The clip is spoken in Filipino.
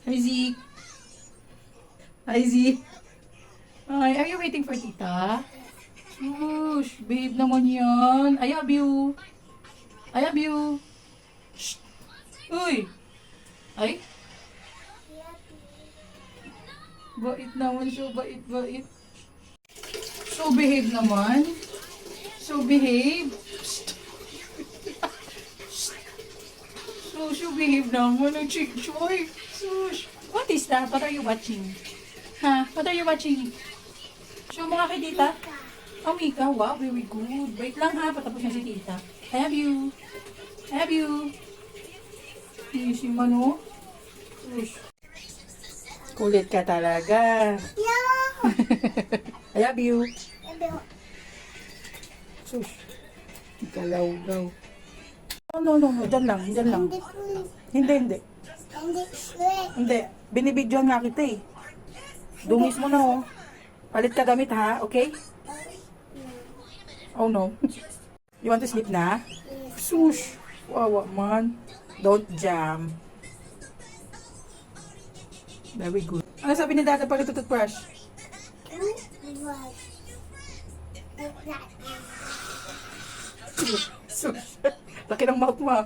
Hi, Zeke. Hi, Zeke. Ay, are you waiting for tita? Shush, babe naman yan. I love you. I love you. Shh. Uy. Ay, bait naman siya. Bait. So behave naman. So behave. So behave naman. Ang chick-choy. Shush. What is that? What are you watching? Ha? What are you watching? Show mo nga kay tita. Oh, Mika. Wow, very good. Wait lang ha. Patapos na si tita. I have you. I have you. Easy man oh. Shush. Kulit ka talaga. I love you. Shush. Galaw-gaw. No. Diyan lang. Hindi. Hindi. Binibidyoan nga kita eh. Dungis mo na oh. Palit ka gamit ha, okay? Oh no. You want to sleep na? Shush. Wawa man. Don't jam. Very good. Ano sabi ni Dada pag ito-toothbrush? Shush. Laki ng mouth mo.